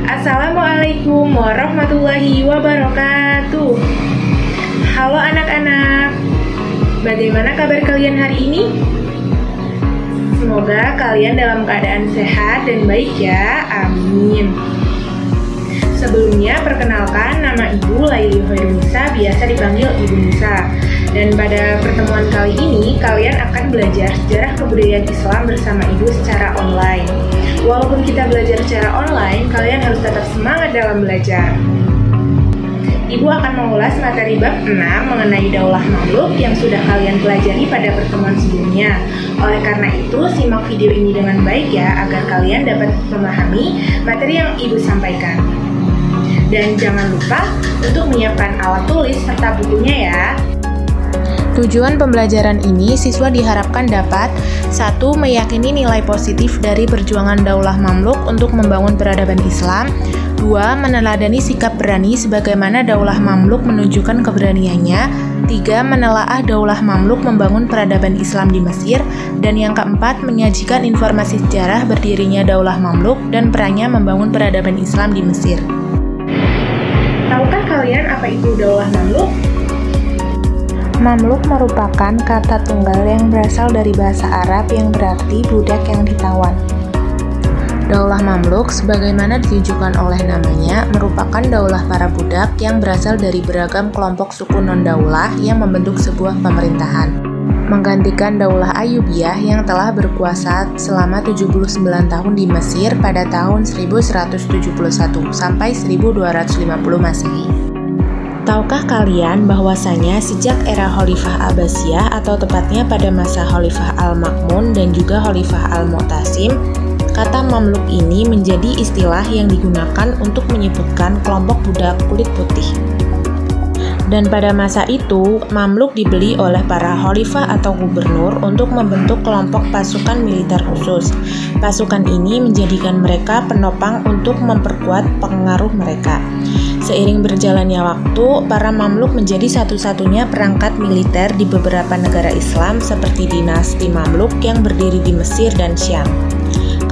Assalamualaikum warahmatullahi wabarakatuh. Halo anak-anak, bagaimana kabar kalian hari ini? Semoga kalian dalam keadaan sehat dan baik ya, amin. Sebelumnya perkenalkan, nama Ibu Laili Hoirunisa, biasa dipanggil Ibu Nisa. Dan pada pertemuan kali ini, kalian akan belajar sejarah kebudayaan Islam bersama Ibu secara online. Walaupun kita belajar secara online, kalian harus tetap semangat dalam belajar. Ibu akan mengulas materi bab 6 mengenai Daulah Mamluk yang sudah kalian pelajari pada pertemuan sebelumnya. Oleh karena itu, simak video ini dengan baik ya, agar kalian dapat memahami materi yang Ibu sampaikan. Dan jangan lupa untuk menyiapkan alat tulis serta bukunya ya. Tujuan pembelajaran ini, siswa diharapkan dapat 1. Meyakini nilai positif dari perjuangan Daulah Mamluk untuk membangun peradaban Islam. 2. Meneladani sikap berani sebagaimana Daulah Mamluk menunjukkan keberaniannya. 3. Menelaah Daulah Mamluk membangun peradaban Islam di Mesir. Dan yang keempat, menyajikan informasi sejarah berdirinya Daulah Mamluk dan perannya membangun peradaban Islam di Mesir. Tahukah kalian apa itu Daulah Mamluk? Mamluk merupakan kata tunggal yang berasal dari bahasa Arab yang berarti budak yang ditawan. Daulah Mamluk, sebagaimana ditunjukkan oleh namanya, merupakan daulah para budak yang berasal dari beragam kelompok suku non-daulah yang membentuk sebuah pemerintahan, menggantikan Daulah Ayyubiyah yang telah berkuasa selama 79 tahun di Mesir pada tahun 1171 sampai 1250 Masehi. Tahukah kalian bahwasanya sejak era Khalifah Abbasiyah atau tepatnya pada masa Khalifah Al-Ma'mun dan juga Khalifah Al-Mu'tasim, kata Mamluk ini menjadi istilah yang digunakan untuk menyebutkan kelompok budak kulit putih. Dan pada masa itu, Mamluk dibeli oleh para khalifah atau gubernur untuk membentuk kelompok pasukan militer khusus. Pasukan ini menjadikan mereka penopang untuk memperkuat pengaruh mereka. Seiring berjalannya waktu, para Mamluk menjadi satu-satunya perangkat militer di beberapa negara Islam seperti dinasti Mamluk yang berdiri di Mesir dan Syam.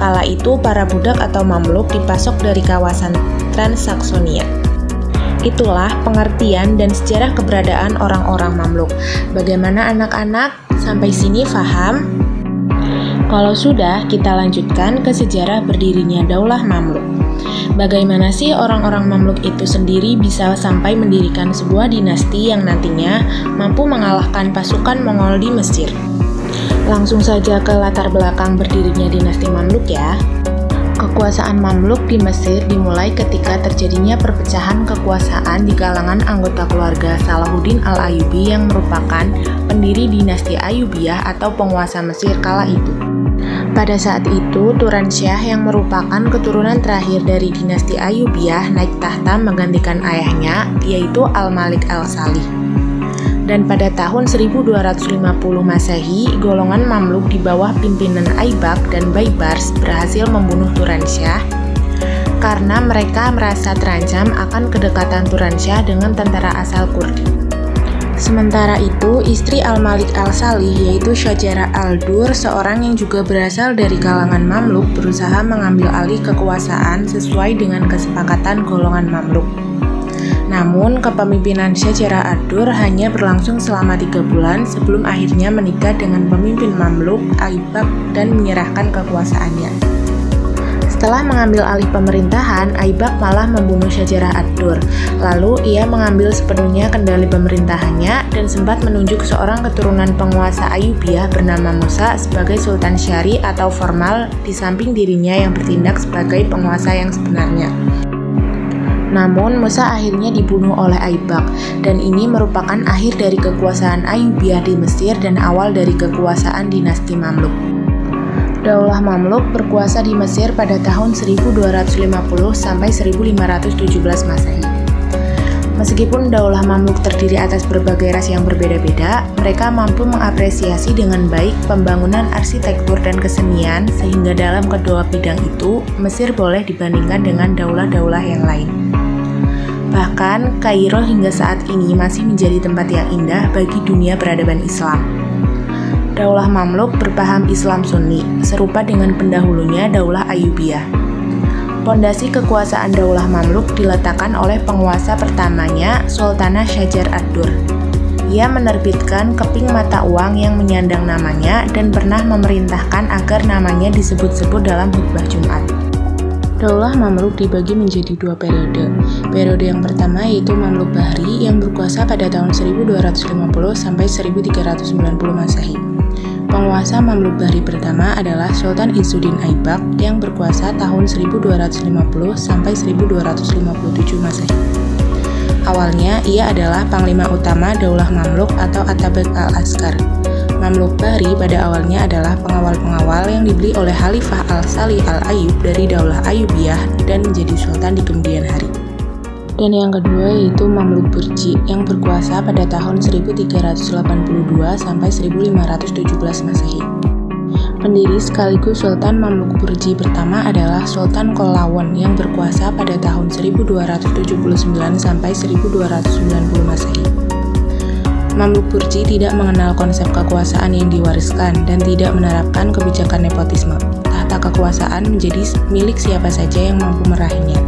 Kala itu, para budak atau Mamluk dipasok dari kawasan Transaksonia. Itulah pengertian dan sejarah keberadaan orang-orang Mamluk. Bagaimana anak-anak? Sampai sini paham? Kalau sudah, kita lanjutkan ke sejarah berdirinya Daulah Mamluk. Bagaimana sih orang-orang Mamluk itu sendiri bisa sampai mendirikan sebuah dinasti yang nantinya mampu mengalahkan pasukan Mongol di Mesir? Langsung saja ke latar belakang berdirinya dinasti Mamluk ya. Kekuasaan Mamluk di Mesir dimulai ketika terjadinya perpecahan kekuasaan di kalangan anggota keluarga Salahuddin Al-Ayyubi yang merupakan pendiri dinasti Ayyubiyah atau penguasa Mesir kala itu. Pada saat itu, Turansyah yang merupakan keturunan terakhir dari dinasti Ayyubiyah naik tahta menggantikan ayahnya, yaitu Al-Malik Al-Salih. Dan pada tahun 1250 Masehi, golongan Mamluk di bawah pimpinan Aibak dan Baibars berhasil membunuh Turansyah karena mereka merasa terancam akan kedekatan Turansyah dengan tentara asal Kurdi. Sementara itu, istri Al-Malik Al-Salih yaitu Syajara Al-Dur, seorang yang juga berasal dari kalangan Mamluk, berusaha mengambil alih kekuasaan sesuai dengan kesepakatan golongan Mamluk. Namun, kepemimpinan Syajara Ad-Dur hanya berlangsung selama 3 bulan sebelum akhirnya menikah dengan pemimpin Mamluk, Aibak, dan menyerahkan kekuasaannya. Setelah mengambil alih pemerintahan, Aibak malah membunuh Syajara Ad-Dur. Lalu, ia mengambil sepenuhnya kendali pemerintahannya dan sempat menunjuk seorang keturunan penguasa Ayyubiyah bernama Musa sebagai Sultan Syari atau formal di samping dirinya yang bertindak sebagai penguasa yang sebenarnya. Namun, Musa akhirnya dibunuh oleh Aibak, dan ini merupakan akhir dari kekuasaan Ayyubiyah di Mesir dan awal dari kekuasaan dinasti Mamluk. Daulah Mamluk berkuasa di Mesir pada tahun 1250 sampai 1517 Masehi. Meskipun Daulah Mamluk terdiri atas berbagai ras yang berbeda-beda, mereka mampu mengapresiasi dengan baik pembangunan arsitektur dan kesenian sehingga dalam kedua bidang itu, Mesir boleh dibandingkan dengan daulah-daulah yang lain. Bahkan, Kairo hingga saat ini masih menjadi tempat yang indah bagi dunia peradaban Islam. Daulah Mamluk berpaham Islam Sunni, serupa dengan pendahulunya Daulah Ayyubiyah. Pondasi kekuasaan Daulah Mamluk diletakkan oleh penguasa pertamanya, Sultanah Syajar ad-Dur. Ia menerbitkan keping mata uang yang menyandang namanya dan pernah memerintahkan agar namanya disebut-sebut dalam khutbah Jumat. Daulah Mamluk dibagi menjadi dua periode. Periode yang pertama yaitu Mamluk Bahri yang berkuasa pada tahun 1250 sampai 1390 Masehi. Penguasa Mamluk Bahri pertama adalah Sultan Izzuddin Aibak yang berkuasa tahun 1250 sampai 1257 Masehi. Awalnya ia adalah panglima utama Daulah Mamluk atau Atabeg al-Askar. Mamluk Bahri pada awalnya adalah pengawal-pengawal yang dibeli oleh Khalifah Al-Salih Al-Ayyub dari Daulah Ayyubiyah dan menjadi sultan di kemudian hari. Dan yang kedua yaitu Mamluk Burji yang berkuasa pada tahun 1382 sampai 1517 Masehi. Pendiri sekaligus Sultan Mamluk Burji pertama adalah Sultan Kollawon yang berkuasa pada tahun 1279 sampai 1290 Masehi. Mamluk Burji tidak mengenal konsep kekuasaan yang diwariskan dan tidak menerapkan kebijakan nepotisme. Tahta kekuasaan menjadi milik siapa saja yang mampu meraihnya.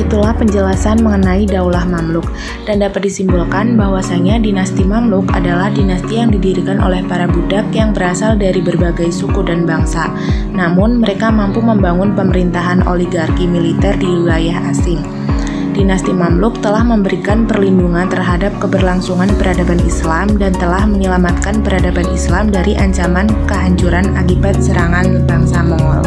Itulah penjelasan mengenai Daulah Mamluk, dan dapat disimpulkan bahwasanya dinasti Mamluk adalah dinasti yang didirikan oleh para budak yang berasal dari berbagai suku dan bangsa. Namun, mereka mampu membangun pemerintahan oligarki militer di wilayah asing. Dinasti Mamluk telah memberikan perlindungan terhadap keberlangsungan peradaban Islam dan telah menyelamatkan peradaban Islam dari ancaman kehancuran akibat serangan bangsa Mongol.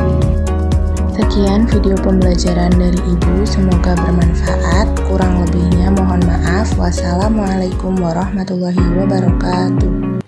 Sekian video pembelajaran dari Ibu, semoga bermanfaat. Kurang lebihnya mohon maaf. Wassalamualaikum warahmatullahi wabarakatuh.